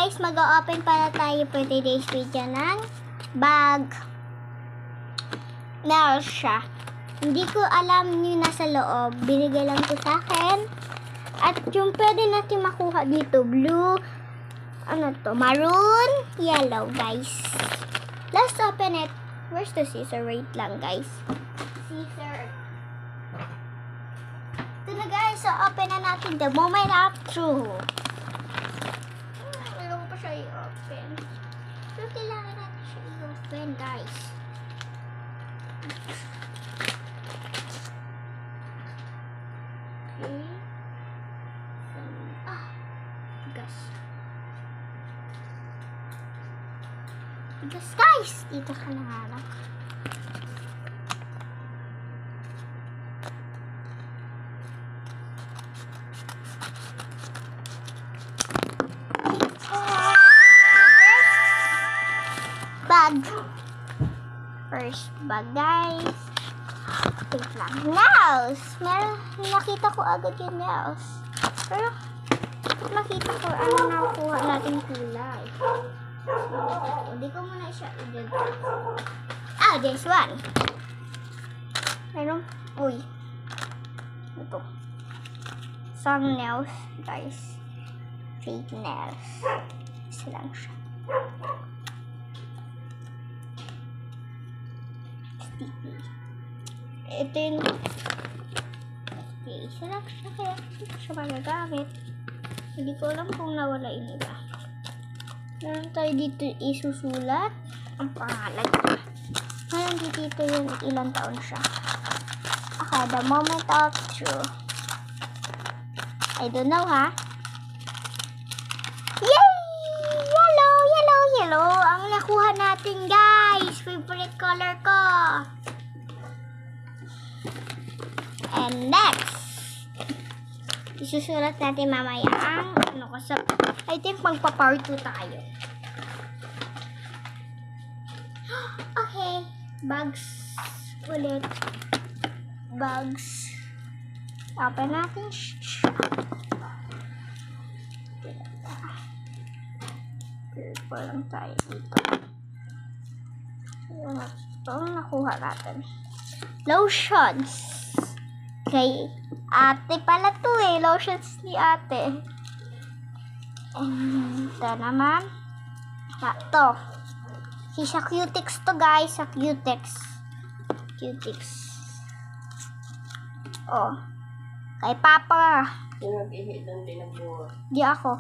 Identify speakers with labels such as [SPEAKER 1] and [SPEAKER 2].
[SPEAKER 1] guys, mag-open pala tayo for today's video ng bag. Nails siya. Hindi ko alam yung nasa loob. Binigay lang ko sa akin. At yung pwede natin makuha dito, blue, maroon, yellow, guys. Let's open it. Where's the scissor? Wait lang, guys. Scissor. Ito na, guys. So, open na natin the moment of truth. Wala ko pa siya i-open. Pero kailangan natin siya i-open, guys. Okay. Bigas. Bigas, guys! Dito ka na halak. First bag, guys. Wait lang. Nails! Nakita ko agad yung nails. Pero, nakita ko ano nakuha natin kulay. Hindi ko muna siya i-did. This one. Meron, ito. Some nails, guys. Fake nails. Isa lang siya. Ito yung isa lang siya, kaya hindi ko siya magagamit. Hindi ko alam kung nawala yung iba. Meron tayo dito isusulat ang pangalan niya. Meron dito yung ilang taon siya. Okay, the moment of truth. I don't know, ha? Yay! Yellow, yellow, yellow. Ang nakuha natin, guys. Favorite color ko. And next, isusulat natin mamaya ang I think magpa-part 2 tayo. Okay, bags ulit. Bags. Open natin. Purple lang tayo dito. Ito nakuha natin. Lotions. Kay ate pala to lotions ni ate. Ito naman. Ito. Sa Cutex to, guys. Sa Cutex. Kay Papa.
[SPEAKER 2] Nag-ihit doon din ang buwan.
[SPEAKER 1] Di ako.